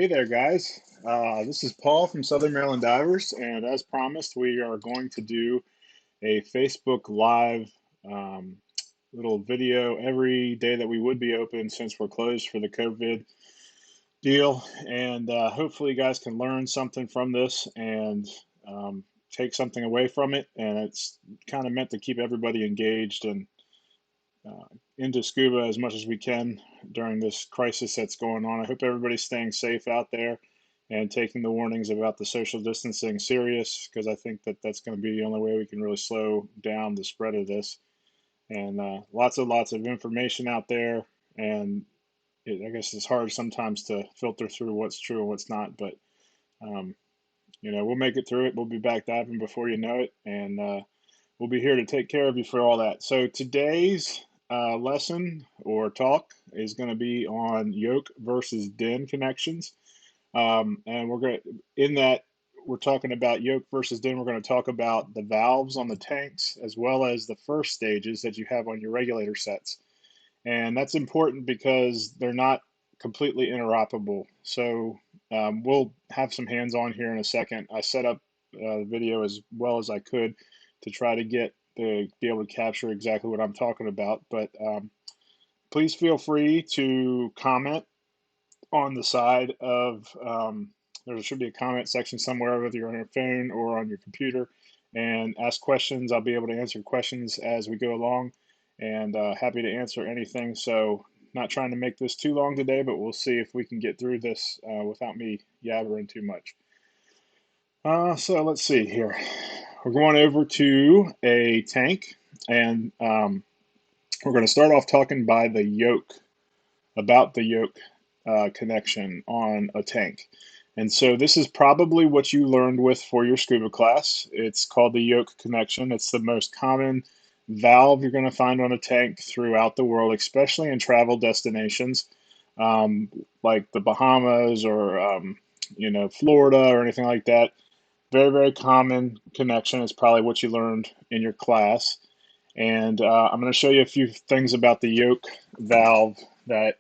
Hey there, guys. This is Paul from Southern Maryland Divers, and as promised, we are going to do a Facebook Live um, little video every day that we would be open since we're closed for the COVID deal. And hopefully, you guys can learn something from this and take something away from it. And it's kind of meant to keep everybody engaged and into scuba as much as we can during this crisis that's going on. I hope everybody's staying safe out there and taking the warnings about the social distancing serious, because I think that that's going to be the only way we can really slow down the spread of this. And lots of information out there, and I guess it's hard sometimes to filter through what's true and what's not, but um, we'll make it through it. We'll be back diving before you know it, and we'll be here to take care of you for all that. So today's lesson or talk is going to be on yoke versus din connections. And we're talking about yoke versus din. We're going to talk about the valves on the tanks as well as the first stages that you have on your regulator sets. And that's important because they're not completely interoperable. So we'll have some hands-on here in a second. I set up the video as well as I could to try to be able to capture exactly what I'm talking about. But please feel free to comment on the side of, there should be a comment section somewhere, whether you're on your phone or on your computer, and ask questions. I'll be able to answer questions as we go along, and happy to answer anything. So not trying to make this too long today, but we'll see if we can get through this without me yabbering too much. So let's see here. We're going over to a tank, and we're going to start off talking about the yoke connection on a tank. And so this is probably what you learned with for your scuba class. It's called the yoke connection. It's the most common valve you're going to find on a tank throughout the world, especially in travel destinations like the Bahamas or Florida or anything like that. Very, very common connection. It's probably what you learned in your class. And I'm going to show you a few things about the yoke valve that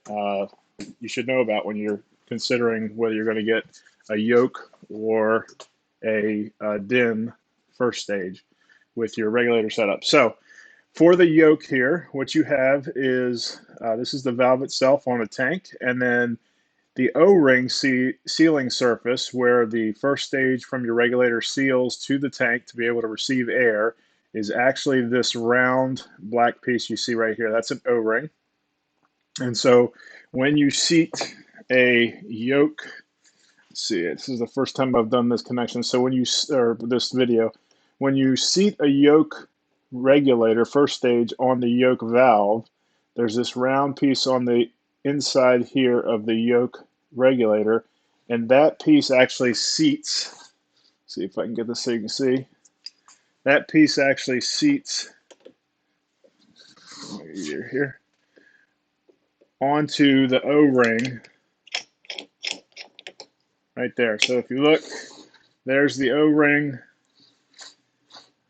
you should know about when you're considering whether you're going to get a yoke or a din first stage with your regulator setup. So for the yoke here, what you have is, this is the valve itself on a tank, and then the O-ring sealing surface where the first stage from your regulator seals to the tank to be able to receive air is actually this round black piece you see right here. That's an O-ring. And so when you seat a yoke, let's see, this is the first time I've done this connection. So when this video, when you seat a yoke regulator first stage on the yoke valve, there's this round piece on the inside here of the yoke regulator, and that piece actually seats. See if I can get this so you can see. That piece actually seats here onto the O-ring right there. So if you look, there's the O-ring.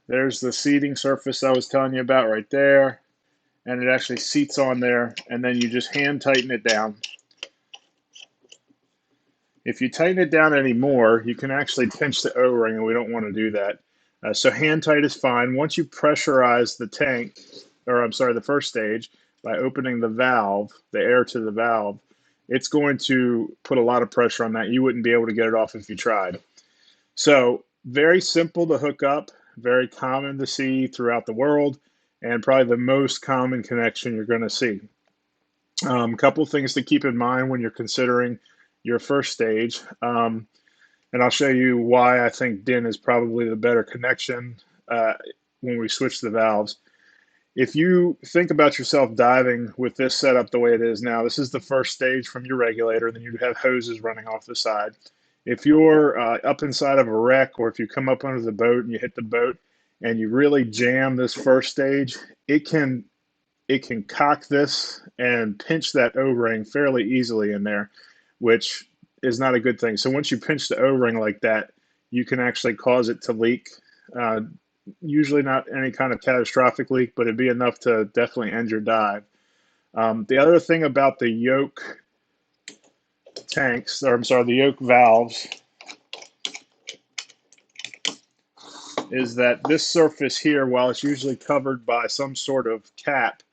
There's the seating surface I was telling you about right there. And it actually seats on there, and then you just hand tighten it down. If you tighten it down anymore, you can actually pinch the O-ring, and we don't want to do that. So hand tight is fine. Once you pressurize the tank, the first stage, by opening the valve, the air to the valve, it's going to put a lot of pressure on that. You wouldn't be able to get it off if you tried. So very simple to hook up, very common to see throughout the world, and probably the most common connection you're going to see. A couple things to keep in mind when you're considering your first stage, and I'll show you why I think din is probably the better connection when we switch the valves. If you think about yourself diving with this setup the way it is now, this is the first stage from your regulator, and then you have hoses running off the side. If you're up inside of a wreck, or if you come up under the boat and you hit the boat and you really jam this first stage, it can cock this and pinch that O-ring fairly easily in there, which is not a good thing. So once you pinch the O-ring like that, you can actually cause it to leak. Usually not any kind of catastrophic leak, but it'd be enough to definitely end your dive. The other thing about the yoke tanks, or I'm sorry, the yoke valves, is that this surface here, while it's usually covered by some sort of cap,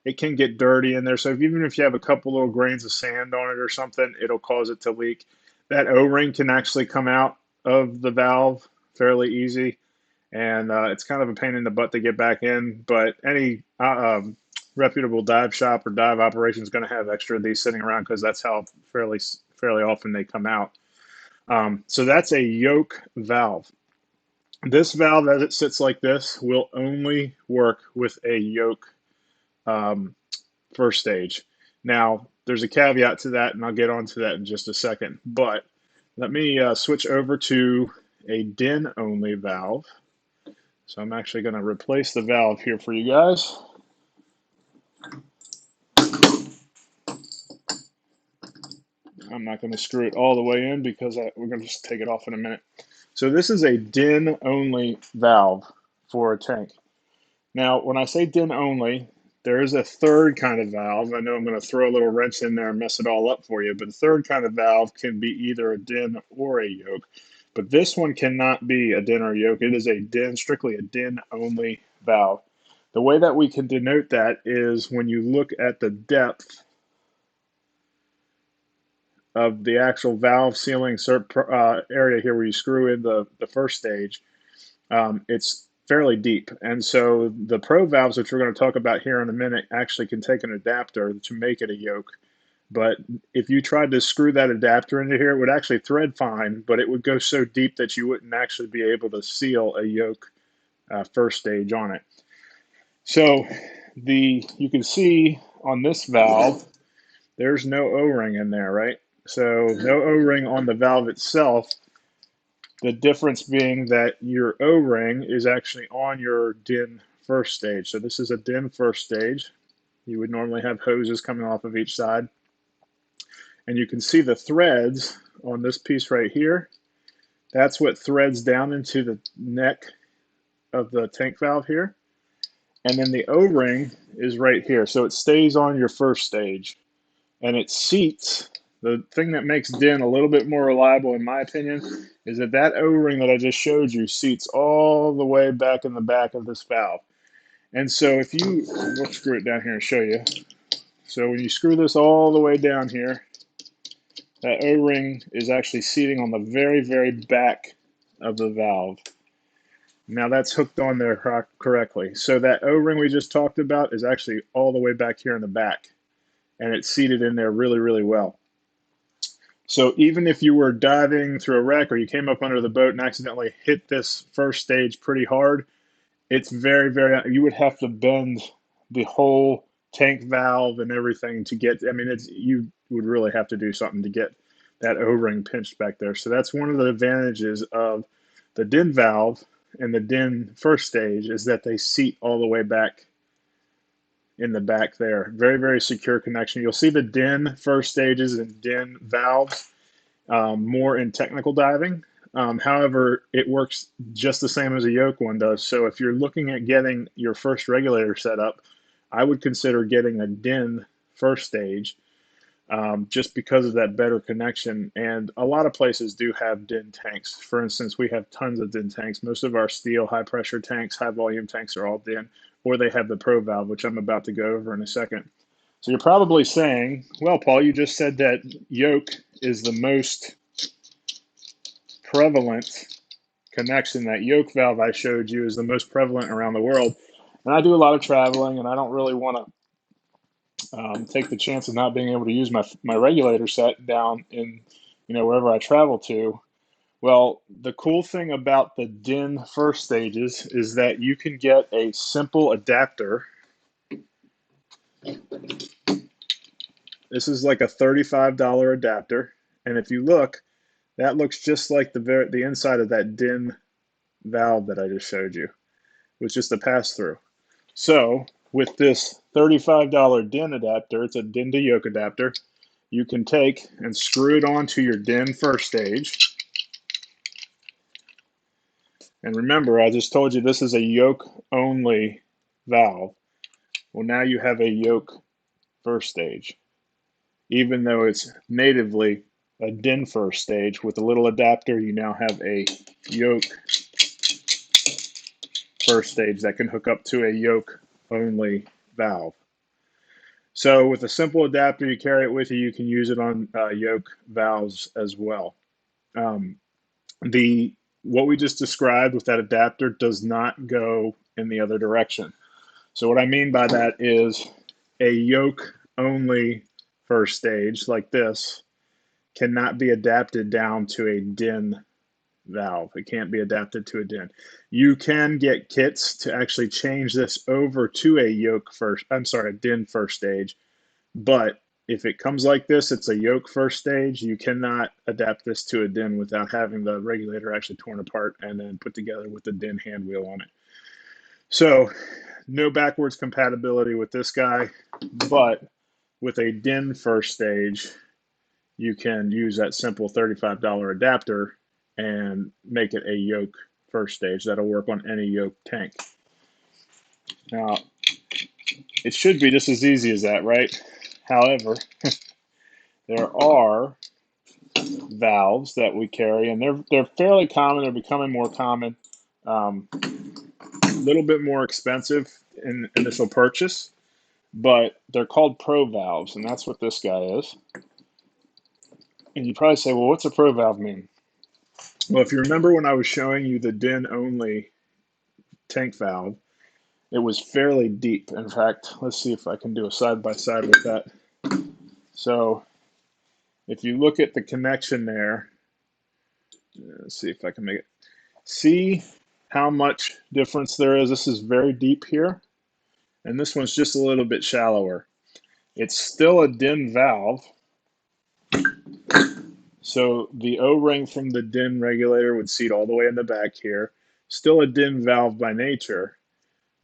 it can get dirty in there. So even if you have a couple little grains of sand on it or something, it'll cause it to leak. That O-ring can actually come out of the valve fairly easy, and it's kind of a pain in the butt to get back in, but any reputable dive shop or dive operation is going to have extra of these sitting around because that's how fairly often they come out. So that's a yoke valve. This valve, as it sits like this, will only work with a yoke first stage. Now, there's a caveat to that, and I'll get onto that in just a second. But let me switch over to a DIN-only valve. So I'm actually going to replace the valve here for you guys. I'm not going to screw it all the way in because we're going to just take it off in a minute. So this is a DIN-only valve for a tank. Now, when I say DIN-only, there is a third kind of valve. I know I'm going to throw a little wrench in there and mess it all up for you, but the third kind of valve can be either a DIN or a yoke. But this one cannot be a DIN or a yoke. It is a DIN, strictly a DIN-only valve. The way that we can denote that is when you look at the depth of the actual valve sealing area here where you screw in the first stage, it's fairly deep. And so the pro valves, which we're going to talk about here in a minute, actually can take an adapter to make it a yoke. But if you tried to screw that adapter into here, it would actually thread fine, but it would go so deep that you wouldn't actually be able to seal a yoke first stage on it. So you can see on this valve, there's no O-ring in there, right? So no O-ring on the valve itself. The difference being that your O-ring is actually on your DIN first stage. So this is a DIN first stage. You would normally have hoses coming off of each side. And you can see the threads on this piece right here. That's what threads down into the neck of the tank valve here. And then the O-ring is right here. So it stays on your first stage. And it seats. The thing that makes DIN a little bit more reliable, in my opinion, is that O-ring that I just showed you seats all the way back in the back of this valve. And so we'll screw it down here and show you. So when you screw this all the way down here, that O-ring is actually seating on the very, very back of the valve. Now that's hooked on there correctly. So that O-ring we just talked about is actually all the way back here in the back. And it's seated in there really, really well. So even if you were diving through a wreck or you came up under the boat and accidentally hit this first stage pretty hard, it's very, very, you would have to bend the whole tank valve and everything to get, you would really have to do something to get that O-ring pinched back there. So that's one of the advantages of the DIN valve and the DIN first stage is that they seat all the way back in the back there. Very, very secure connection. You'll see the DIN first stages and DIN valves more in technical diving. However, it works just the same as a yoke one does. So if you're looking at getting your first regulator set up, I would consider getting a DIN first stage just because of that better connection. And a lot of places do have DIN tanks. For instance, we have tons of DIN tanks. Most of our steel high pressure tanks, high volume tanks are all DIN, or they have the pro valve, which I'm about to go over in a second. So you're probably saying, well, Paul, you just said that yoke is the most prevalent connection. That yoke valve I showed you is the most prevalent around the world. And I do a lot of traveling, and I don't really want to take the chance of not being able to use my regulator set down in wherever I travel to. Well, the cool thing about the DIN first stages is that you can get a simple adapter. This is like a $35 adapter, and if you look, that looks just like the inside of that DIN valve that I just showed you. It was just a pass-through. So with this $35 DIN adapter, it's a DIN to yoke adapter, you can take and screw it onto your DIN first stage. And remember, I just told you this is a yoke-only valve. Well, now you have a yoke first stage, even though it's natively a DIN first stage. With a little adapter, you now have a yoke first stage that can hook up to a yoke only valve. So with a simple adapter, you carry it with you. You can use it on yoke valves as well. What we just described with that adapter does not go in the other direction. So what I mean by that is a yoke only first stage like this cannot be adapted down to a DIN valve. It can't be adapted to a DIN. You can get kits to actually change this over to a DIN first stage. But if it comes like this, it's a yoke first stage. You cannot adapt this to a DIN without having the regulator actually torn apart and then put together with the DIN hand wheel on it. So no backwards compatibility with this guy, but with a DIN first stage, you can use that simple $35 adapter and make it a yoke first stage. That'll work on any yoke tank. Now, it should be just as easy as that, right? However, there are valves that we carry, and they're fairly common. They're becoming more common. A little bit more expensive in initial purchase, but they're called pro valves, and that's what this guy is. And you probably say, well, what's a pro valve mean? Well, if you remember when I was showing you the DIN only tank valve, it was fairly deep. In fact, let's see if I can do a side-by-side with that. So if you look at the connection there, let's see if I can make it. See how much difference there is. This is very deep here, and this one's just a little bit shallower. It's still a DIN valve. So the O-ring from the DIN regulator would seat all the way in the back here. Still a DIN valve by nature.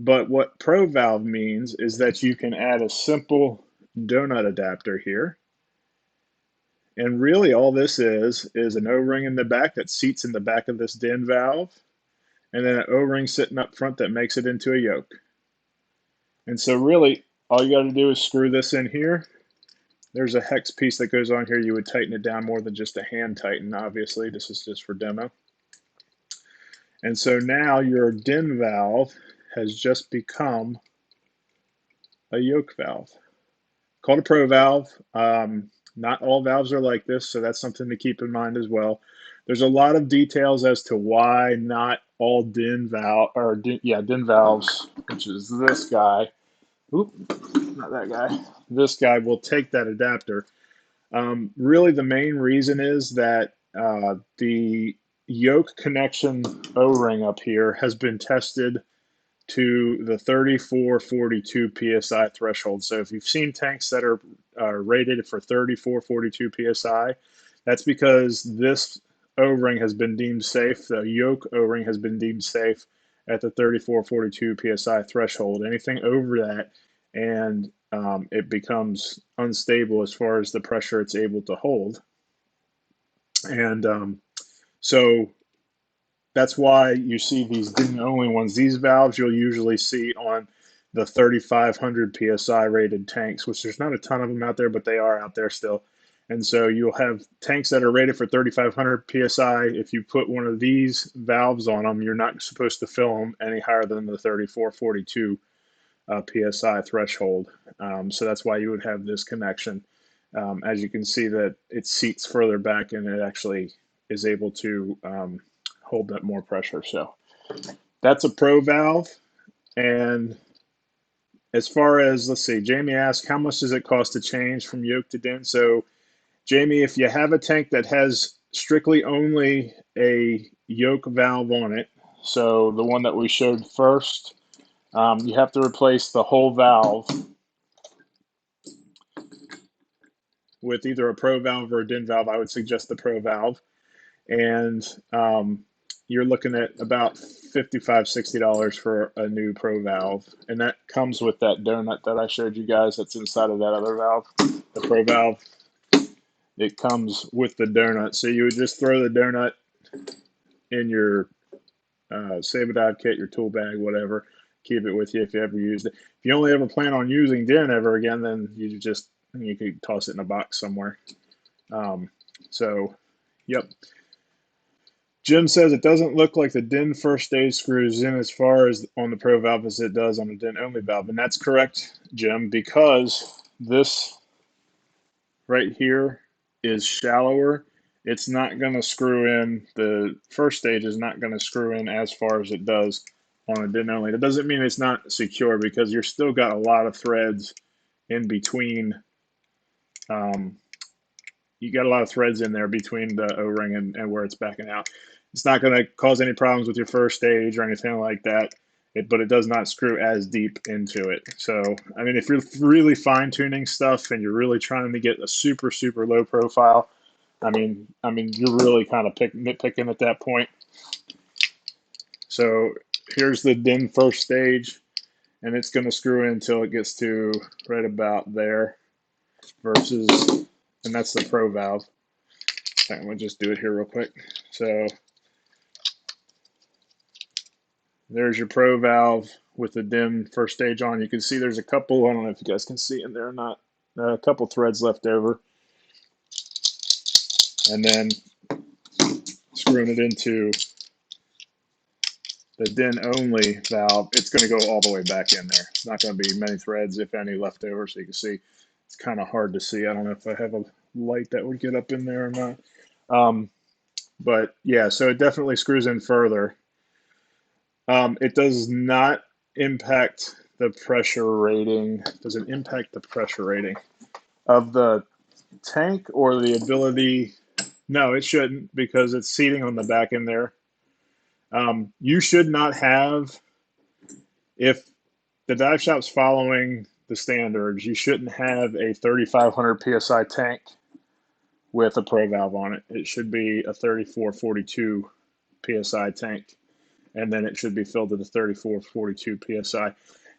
But what Pro Valve means is that you can add a simple donut adapter here. And really all this is an O-ring in the back that seats in the back of this DIN valve. And then an O-ring sitting up front that makes it into a yoke. And so really all you got to do is screw this in here. There's a hex piece that goes on here. You would tighten it down more than just a hand tighten, obviously. This is just for demo. And so now your DIN valve has just become a yoke valve. Called a pro valve. Not all valves are like this, so that's something to keep in mind as well. There's a lot of details as to why not all DIN valves, which is this guy. Oop, not that guy. This guy will take that adapter. Really, the main reason is that the yoke connection O-ring up here has been tested to the 3442 psi threshold. So if you've seen tanks that are rated for 3442 psi, that's because this O-ring has been deemed safe. The yoke O-ring has been deemed safe at the 3442 psi threshold. Anything over that, and it becomes unstable as far as the pressure it's able to hold. And so that's why you see these DIN only ones. These valves you'll usually see on the 3500 psi rated tanks, which there's not a ton of them out there, but they are out there still. And so you'll have tanks that are rated for 3500 psi. If you put one of these valves on them, you're not supposed to fill them any higher than the 3442 psi threshold. So that's why you would have this connection. As you can see that it seats further back and it actually is able to hold that more pressure. So that's a pro valve. And as far as, let's see, Jamie asked, how much does it cost to change from yoke to DIN? So Jamie, if you have a tank that has strictly only a yoke valve on it, so the one that we showed first, you have to replace the whole valve with either a pro valve or a DIN valve. I would suggest the pro valve. And you're looking at about $55, $60 for a new pro valve. And that comes with that donut that I showed you guys that's inside of that other valve, the pro valve. It comes with the donut. So you would just throw the donut in your Save a Dive kit, your tool bag, whatever. Keep it with you if you ever used it. If you only ever plan on using DIN ever again, then you could toss it in a box somewhere. So, yep. Jim says it doesn't look like the DIN first stage screws in as far as on the Pro valve as it does on the DIN only valve. And that's correct, Jim, because this right here is shallower. It's not going to screw in, the first stage is not going to screw in as far as it does on a DIN only. That doesn't mean it's not secure, because you're still got a lot of threads in between. You got a lot of threads in there between the O-ring and where it's backing out. It's not going to cause any problems with your first stage or anything like that, but it does not screw as deep into it. So, I mean, if you're really fine-tuning stuff and you're really trying to get a super, super low profile, I mean, you're really kind of nitpicking at that point. So here's the DIN first stage, and it's going to screw in until it gets to right about there versus, and that's the Pro valve. I'm going to just do it here real quick. So there's your Pro valve with the DIN first stage on. You can see there's a couple, I don't know if you guys can see in there or not, a couple threads left over. And then screwing it into the DIN only valve, it's going to go all the way back in there. It's not going to be many threads, if any, left over. So you can see it's kind of hard to see. I don't know if I have a light that would get up in there or not. But yeah, so it definitely screws in further. It does not impact the pressure rating. Does it impact the pressure rating of the tank or the ability? No, it shouldn't, because it's seating on the back end there. You should not have, if the dive shop's following the standards, you shouldn't have a 3,500 PSI tank with a Pro valve on it. It should be a 3442 PSI tank, and then it should be filled to the 3442 PSI.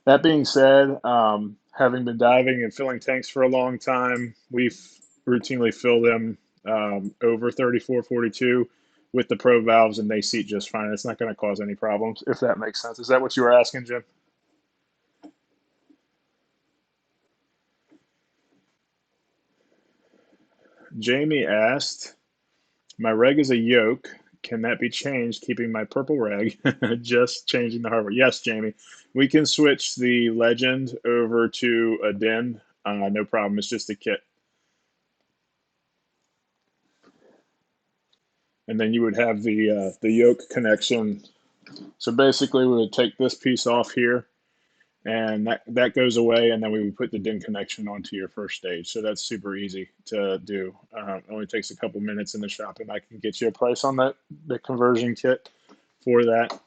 That being said, having been diving and filling tanks for a long time, we've routinely filled them over 3442 with the Pro valves, and they seat just fine. It's not going to cause any problems, if that makes sense. Is that what you were asking, Jim? Jamie asked, my reg is a yoke. Can that be changed, keeping my purple reg? Just changing the hardware. Yes, Jamie. We can switch the Legend over to a DIN. No problem. It's just a kit. And then you would have the yoke connection. So basically, we would take this piece off here, and that goes away, and then we would put the DIN connection onto your first stage. So that's super easy to do. It only takes a couple minutes in the shop, and I can get you a price on that, the conversion kit for that.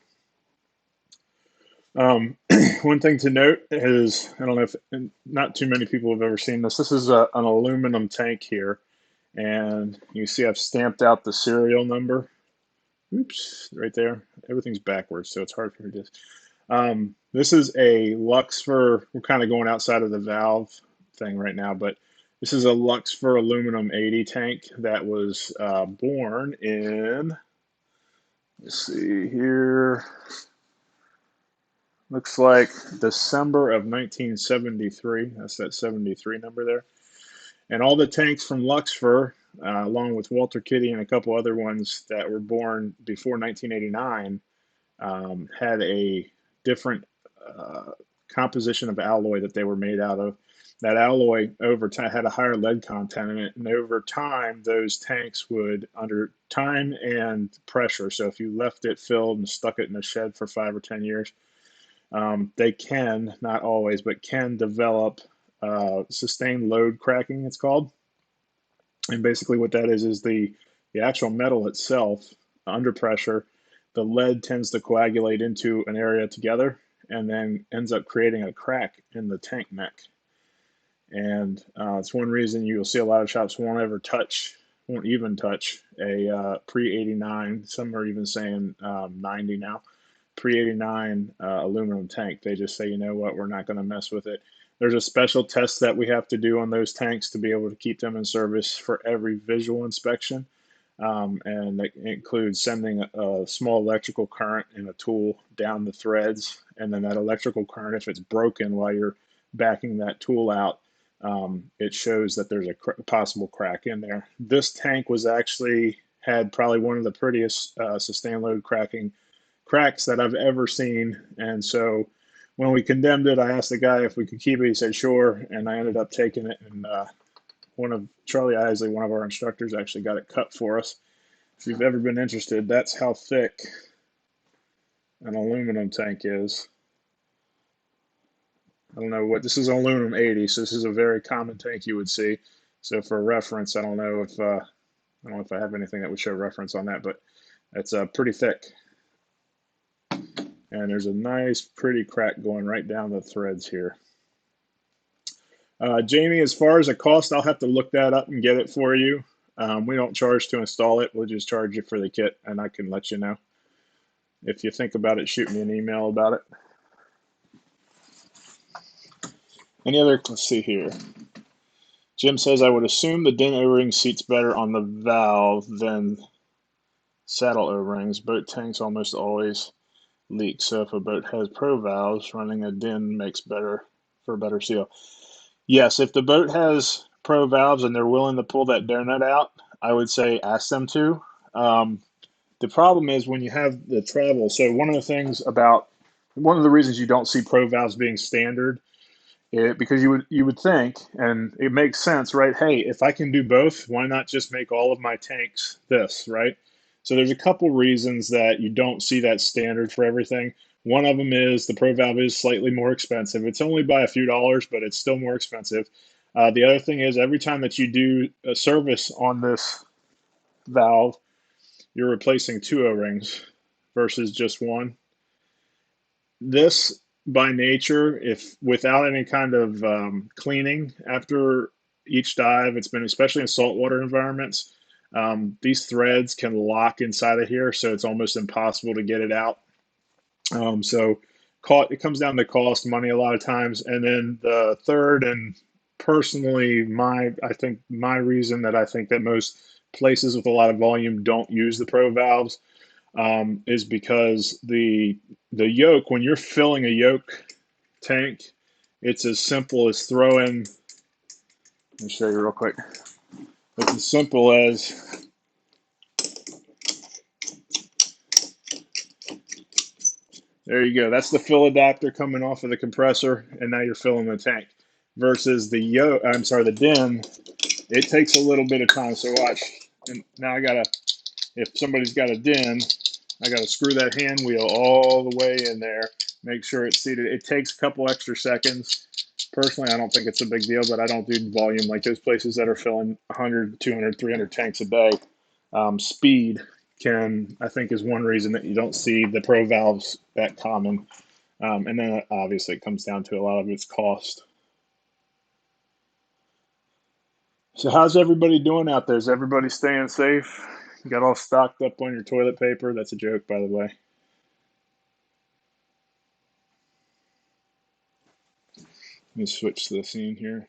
One thing to note is, I don't know if, not too many people have ever seen this. This is an aluminum tank here, and you see I've stamped out the serial number. Oops, right there. Everything's backwards, so it's hard for me to. This is a Luxfer. We're kind of going outside of the valve thing right now, but this is a Luxfer aluminum 80 tank that was born in, let's see here, looks like December of 1973. That's that 73 number there. And all the tanks from Luxfer, along with Walter Kitty and a couple other ones that were born before 1989, had a different composition of alloy that they were made out of. That alloy over time had a higher lead content in it, and over time, those tanks would, under time and pressure, so if you left it filled and stuck it in a shed for 5 or 10 years, they can, not always, but can develop sustained load cracking, it's called. And basically what that is the actual metal itself, under pressure, the lead tends to coagulate into an area together and then ends up creating a crack in the tank neck. And it's one reason you'll see a lot of shops won't even touch a pre-89. Some are even saying 90 now. Pre-89 aluminum tank. They just say, you know what, we're not going to mess with it. There's a special test that we have to do on those tanks to be able to keep them in service for every visual inspection. And it includes sending a small electrical current and a tool down the threads. And then that electrical current, if it's broken while you're backing that tool out, it shows that there's a possible crack in there. This tank was actually had probably one of the prettiest sustained load cracks that I've ever seen. And so when we condemned it, I asked the guy if we could keep it. He said sure, and I ended up taking it. And one of Charlie Isley, one of our instructors, actually got it cut for us. If you've ever been interested, that's how thick an aluminum tank is. I don't know what this is, aluminum 80, so this is a very common tank you would see. So for reference, I don't know if I have anything that would show reference on that, but it's pretty thick. And there's a nice, pretty crack going right down the threads here. Jamie, as far as the cost, I'll have to look that up and get it for you. We don't charge to install it. We'll just charge you for the kit, and I can let you know. If you think about it, shoot me an email about it. Any other, let's see here. Jim says, I would assume the DIN O-ring seats better on the valve than saddle O-rings. Boat tanks almost always leak. So if a boat has pro valves, running a DIN makes for a better seal. Yes, if the boat has pro valves and they're willing to pull that donut out, I would say ask them to. The problem is when you have the travel. So one of the reasons you don't see pro valves being standard, because you would think, and it makes sense, right? Hey, if I can do both, why not just make all of my tanks this, right? So there's a couple reasons that you don't see that standard for everything. One of them is the pro valve is slightly more expensive. It's only by a few dollars, but it's still more expensive. The other thing is every time that you do a service on this valve, you're replacing two O-rings versus just one. This, by nature, if without any kind of cleaning after each dive, it's been especially in saltwater environments. These threads can lock inside of here, so it's almost impossible to get it out. So it comes down to cost, money a lot of times, and then the third, and personally, I think my reason that I think that most places with a lot of volume don't use the pro valves is because the yoke, when you're filling a yoke tank, it's as simple as throwing. Let me show you real quick. It's as simple as there you go. That's the fill adapter coming off of the compressor, and now you're filling the tank. Versus the yoke, I'm sorry, the DIN, it takes a little bit of time. So watch, and now if somebody's got a DIN, I gotta screw that hand wheel all the way in there, make sure it's seated. It takes a couple extra seconds. Personally, I don't think it's a big deal, but I don't do volume like those places that are filling 100, 200, 300 tanks a day. Speed I think, is one reason that you don't see the pro valves that common. And then obviously it comes down to a lot of its cost. So how's everybody doing out there? Is everybody staying safe? You got all stocked up on your toilet paper? That's a joke, by the way. Let me switch to the scene here.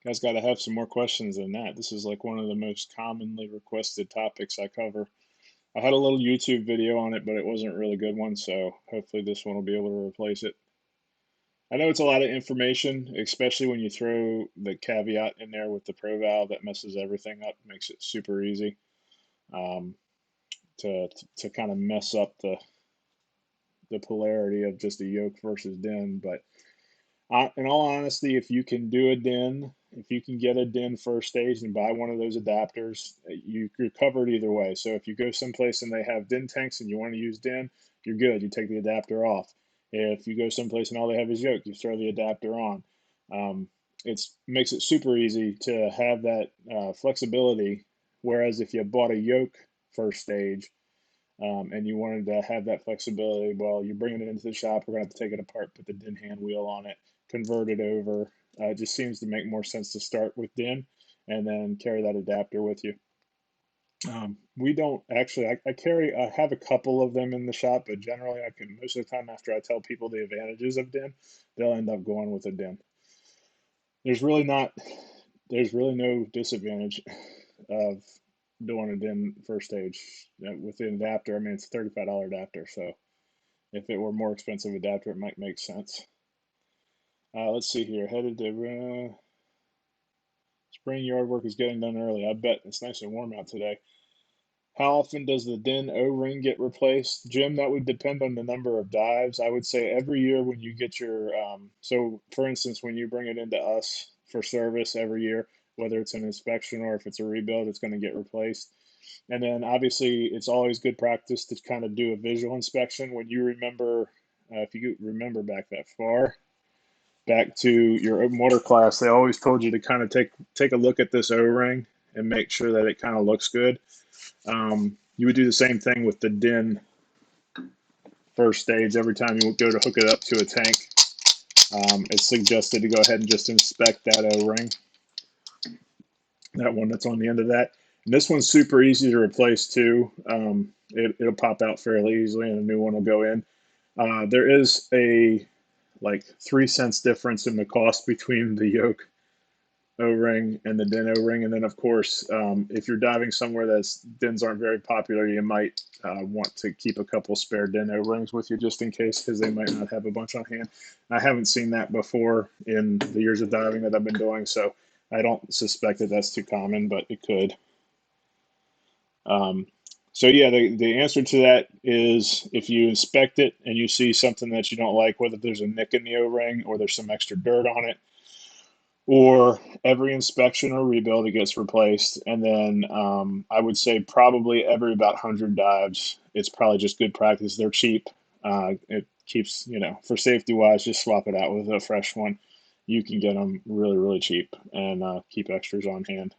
Guys got to have some more questions than that. This is like one of the most commonly requested topics I cover. I had a little YouTube video on it, but it wasn't a really good one, so hopefully this one will be able to replace it. I know it's a lot of information, especially when you throw the caveat in there with the pro valve that messes everything up, makes it super easy um, to kind of mess up the polarity of just a yoke versus DIN. But in all honesty, if you can do a DIN, if you can get a DIN first stage and buy one of those adapters, you're covered either way. So if you go someplace and they have DIN tanks and you want to use DIN, you're good. You take the adapter off. If you go someplace and all they have is yoke, you throw the adapter on. It makes it super easy to have that flexibility. Whereas if you bought a yoke first stage and you wanted to have that flexibility, well, you're bringing it into the shop. We're going to have to take it apart, put the DIN hand wheel on it, convert it over. It just seems to make more sense to start with DIN and then carry that adapter with you. We don't actually, I have a couple of them in the shop, but generally most of the time after I tell people the advantages of DIN, they'll end up going with a DIN. There's really no disadvantage of doing a DIN first stage with the adapter. I mean, it's a $35 adapter, so if it were a more expensive adapter, it might make sense. Let's see here. Headed to spring yard work is getting done early. I bet it's nice and warm out today. How often does the DIN O-ring get replaced? Jim, that would depend on the number of dives. I would say every year when you get your, so for instance, when you bring it into us for service every year, whether it's an inspection or if it's a rebuild, it's going to get replaced. And then obviously, it's always good practice to kind of do a visual inspection when you remember, if you remember back that far, back to your open water class, they always told you to kind of take a look at this O-ring and make sure that it kind of looks good. You would do the same thing with the DIN first stage. Every time you go to hook it up to a tank, it's suggested to go ahead and just inspect that O-ring, that one that's on the end of that. And this one's super easy to replace too. It'll pop out fairly easily and a new one will go in. There is a like 3 cents difference in the cost between the Yoke O-ring and the DIN O-ring. And then, of course, if you're diving somewhere that's DINs aren't very popular, you might want to keep a couple spare DIN O-rings with you just in case, because they might not have a bunch on hand. I haven't seen that before in the years of diving that I've been doing, so I don't suspect that that's too common, but it could. So yeah, the answer to that is if you inspect it and you see something that you don't like, whether there's a nick in the O-ring or there's some extra dirt on it, or every inspection or rebuild it gets replaced. And then I would say probably every about 100 dives, it's probably just good practice. They're cheap. It keeps, for safety wise, just swap it out with a fresh one. You can get them really, really cheap and keep extras on hand.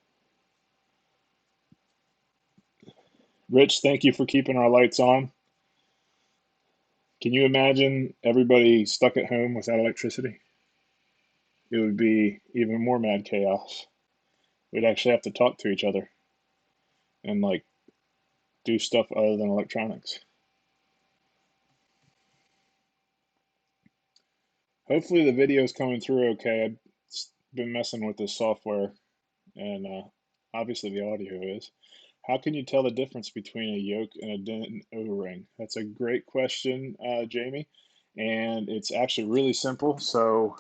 Rich, thank you for keeping our lights on. Can you imagine everybody stuck at home without electricity? It would be even more mad chaos. We'd actually have to talk to each other and like do stuff other than electronics. Hopefully the video is coming through okay. I've been messing with this software and obviously the audio is. How can you tell the difference between a yoke and a DIN O-ring? That's a great question, Jamie, and it's actually really simple. So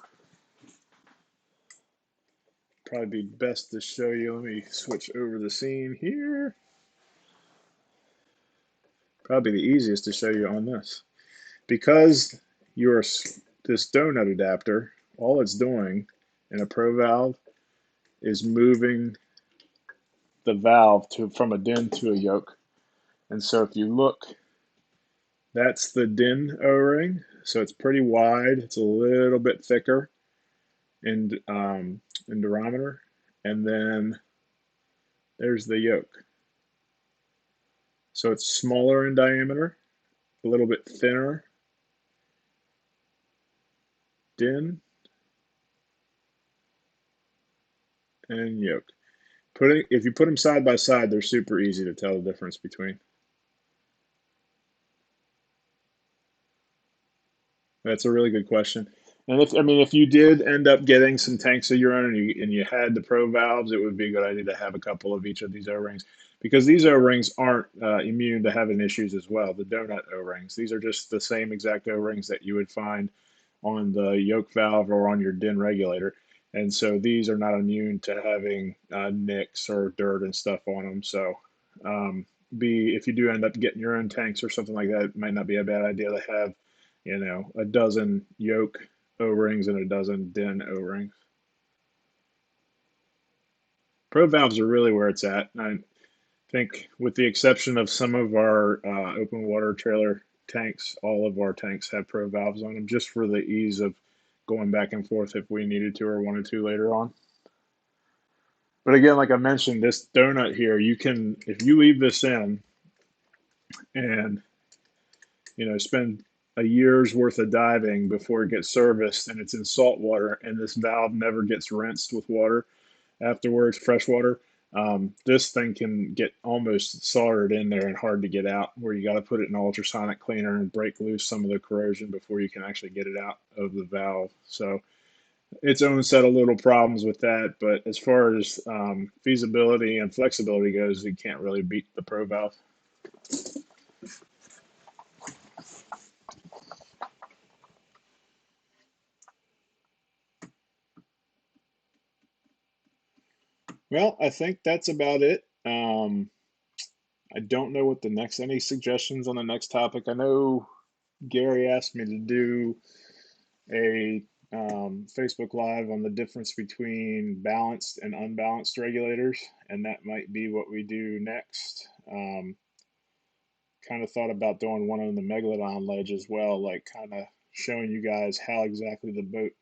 probably be best to show you. Let me switch over the scene here. Probably the easiest to show you on this. Because your this donut adapter, all it's doing in a pro valve is moving the valve from a DIN to a yoke. And so if you look, that's the DIN O-ring. So it's pretty wide. It's a little bit thicker in diameter. And then there's the yoke. So it's smaller in diameter, a little bit thinner DIN and yoke. If you put them side by side, they're super easy to tell the difference between. That's a really good question. And if you did end up getting some tanks of your own and you had the pro valves, it would be a good idea to have a couple of each of these O-rings, because these O-rings aren't immune to having issues as well. The donut O-rings, these are just the same exact O-rings that you would find on the yoke valve or on your DIN regulator. And so these are not immune to having nicks or dirt and stuff on them. So if you do end up getting your own tanks or something like that, it might not be a bad idea to have, a dozen yoke O-rings and a dozen DIN O-rings. Pro valves are really where it's at. I think with the exception of some of our open water trailer tanks, all of our tanks have pro valves on them just for the ease of going back and forth if we needed to or wanted to later on. But again, like I mentioned, this donut here, if you leave this in and, spend a year's worth of diving before it gets serviced and it's in salt water and this valve never gets rinsed with water afterwards, fresh water, this thing can get almost soldered in there and hard to get out, where you got to put it in an ultrasonic cleaner and break loose some of the corrosion before you can actually get it out of the valve. So its own set of little problems with that, but as far as feasibility and flexibility goes, you can't really beat the Pro Valve. Well, I think that's about it. I don't know what the next, any suggestions on the next topic? I know Gary asked me to do a Facebook Live on the difference between balanced and unbalanced regulators, and that might be what we do next. Kind of thought about doing one on the Megalodon ledge as well, like kind of showing you guys how exactly the boat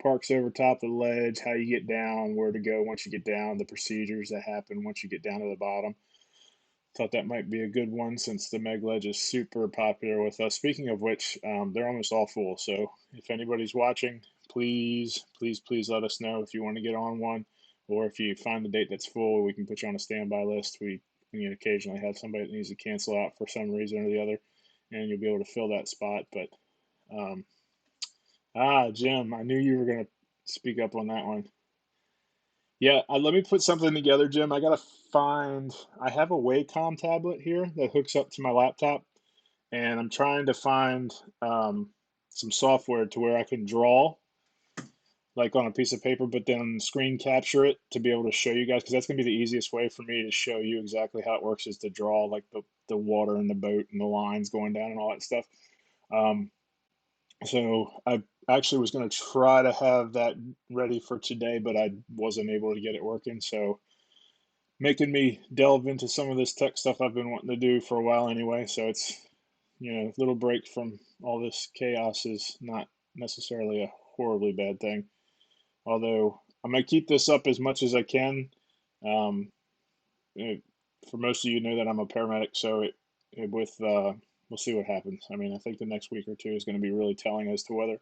parks over top of the ledge, how you get down, where to go once you get down, the procedures that happen once you get down to the bottom. Thought that might be a good one since the Meg Ledge is super popular with us. Speaking of which, they're almost all full. So if anybody's watching, please, please, please let us know if you want to get on one, or if you find the date that's full, we can put you on a standby list. We occasionally have somebody that needs to cancel out for some reason or the other, and you'll be able to fill that spot. But um, Jim, I knew you were going to speak up on that one. Yeah, let me put something together, Jim. I gotta find. I have a Wacom tablet here that hooks up to my laptop, and I'm trying to find some software to where I can draw like on a piece of paper, but then screen capture it to be able to show you guys, because that's gonna be the easiest way for me to show you exactly how it works is to draw like the water in the boat and the lines going down and all that stuff. Um, so I actually was gonna try to have that ready for today, but I wasn't able to get it working. So making me delve into some of this tech stuff I've been wanting to do for a while anyway. So it's, a little break from all this chaos is not necessarily a horribly bad thing. Although I'm going to keep this up as much as I can. Um, it, for most of you know that I'm a paramedic, so we'll see what happens. I mean, I think the next week or two is going to be really telling as to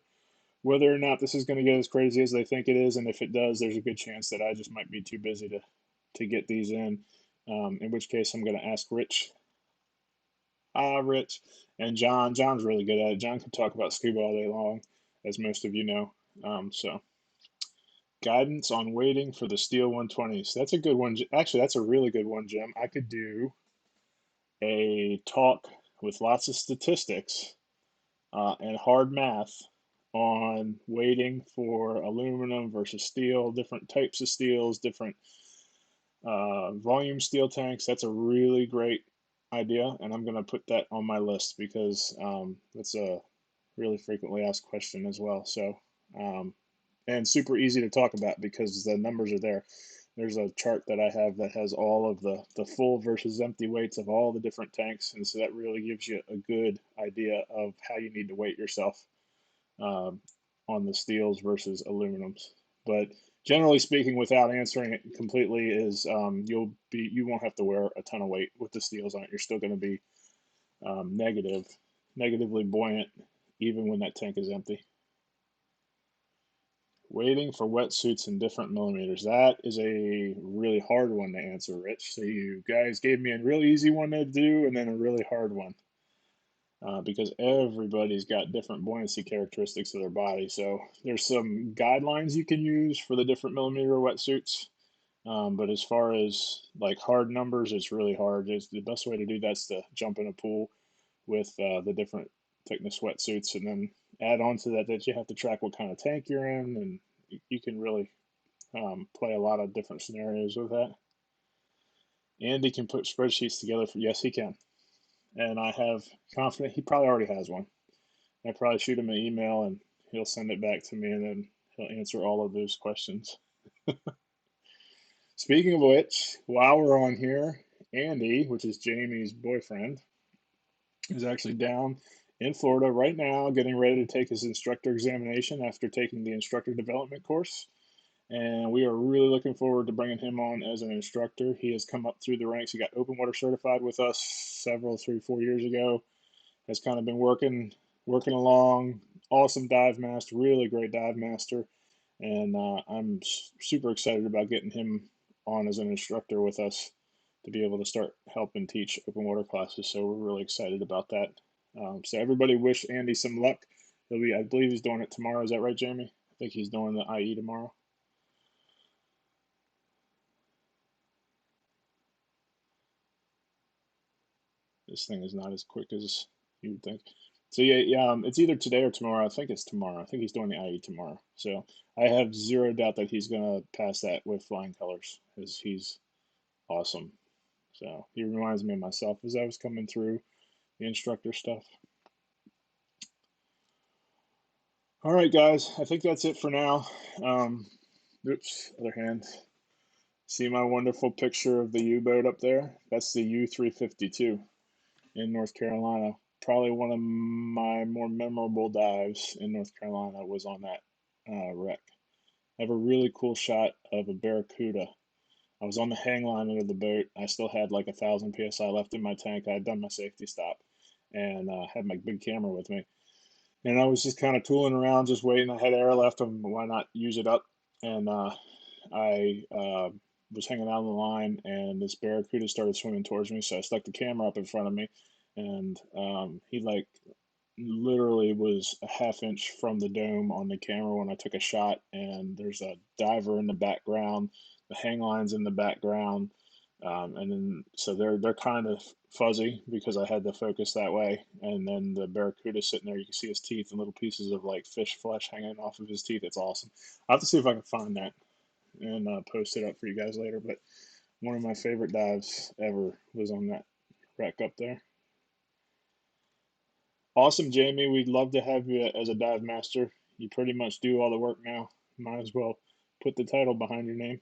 whether or not this is going to get as crazy as they think it is, and if it does, there's a good chance that I just might be too busy to get these in which case I'm going to ask Rich. Rich and John. John's really good at it. John can talk about scuba all day long, as most of you know. So guidance on waiting for the Steel 120s. That's a good one. Actually, that's a really good one, Jim. I could do a talk with lots of statistics and hard math on waiting for aluminum versus steel, different types of steels, different volume steel tanks. That's a really great idea, and I'm going to put that on my list because that's a really frequently asked question as well. So, and super easy to talk about because the numbers are there. There's a chart that I have that has all of the full versus empty weights of all the different tanks, and so that really gives you a good idea of how you need to weight yourself um, on the steels versus aluminums. But generally speaking, without answering it completely, is you won't have to wear a ton of weight with the steels on it. You're still going to be negatively buoyant even when that tank is empty. Waiting for wetsuits in different millimeters. That is a really hard one to answer, Rich. So you guys gave me a really easy one to do and then a really hard one. Because everybody's got different buoyancy characteristics of their body. So there's some guidelines you can use for the different millimeter wetsuits. But as far as like hard numbers, it's really hard. The best way to do that's to jump in a pool with the different thickness wetsuits, and then add on to that you have to track what kind of tank you're in, and you can really play a lot of different scenarios with that. Andy can put spreadsheets together for, yes, he can. And I have confidence he probably already has one. I probably shoot him an email and he'll send it back to me, and then he'll answer all of those questions. Speaking of which, while we're on here, Andy, which is Jamie's boyfriend, is actually down in Florida right now getting ready to take his instructor examination after taking the instructor development course. And we are really looking forward to bringing him on as an instructor. He has come up through the ranks. He got open water certified with us several, 3, 4 years ago. Has kind of been working along. Awesome dive master, really great dive master, and I'm super excited about getting him on as an instructor with us to be able to start helping teach open water classes. So we're really excited about that. So everybody wish Andy some luck. I believe he's doing it tomorrow. Is that right, Jamie? I think he's doing the IE tomorrow. This thing is not as quick as you would think. So yeah, it's either today or tomorrow. I think it's tomorrow. I think he's doing the IE tomorrow. So I have zero doubt that he's gonna pass that with flying colors, because he's awesome. So he reminds me of myself as I was coming through the instructor stuff. All right, guys, I think that's it for now. Oops, other hand. See my wonderful picture of the U-boat up there? That's the U-352 in North Carolina. Probably one of my more memorable dives in North Carolina was on that wreck. I have a really cool shot of a barracuda. I was on the hang line of the boat. I still had like 1,000 psi left in my tank. I had done my safety stop and had my big camera with me. And I was just kind of tooling around, just waiting. I had air left, and why not use it up? And I was hanging out on the line, and this barracuda started swimming towards me. So I stuck the camera up in front of me, and he like literally was a half inch from the dome on the camera when I took a shot. And there's a diver in the background, the hang line's in the background, and then so they're kind of fuzzy because I had to focus that way. And then the barracuda sitting there, you can see his teeth and little pieces of like fish flesh hanging off of his teeth. It's awesome. I'll have to see if I can find that and post it up for you guys later. But one of my favorite dives ever was on that wreck up there. Awesome, Jamie. We'd love to have you as a dive master. You pretty much do all the work now. Might as well put the title behind your name.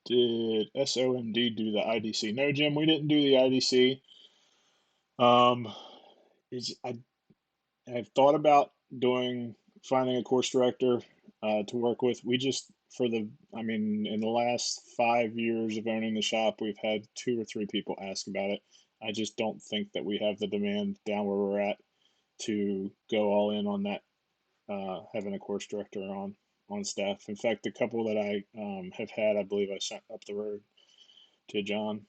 Did SOMD do the IDC? No, Jim, we didn't do the IDC. Is I've thought about finding a course director to work with. We just I mean, in the last 5 years of owning the shop, we've had 2 or 3 people ask about it. I just don't think that we have the demand down where we're at to go all in on that, having a course director on staff. In fact, the couple that I have had, I believe I sent up the road to John.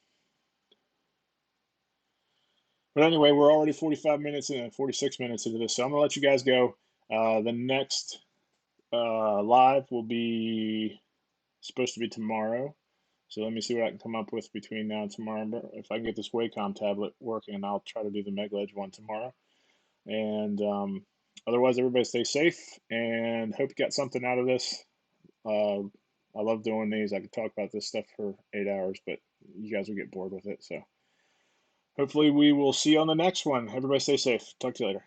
But anyway, we're already 45 minutes in, 46 minutes into this, so I'm gonna let you guys go. The next live will be supposed to be tomorrow. So let me see what I can come up with between now and tomorrow. If I can get this Wacom tablet working, I'll try to do the Megledge one tomorrow. And otherwise, everybody stay safe, and hope you got something out of this. I love doing these. I could talk about this stuff for 8 hours, but you guys will get bored with it. So hopefully we will see you on the next one. Everybody stay safe. Talk to you later.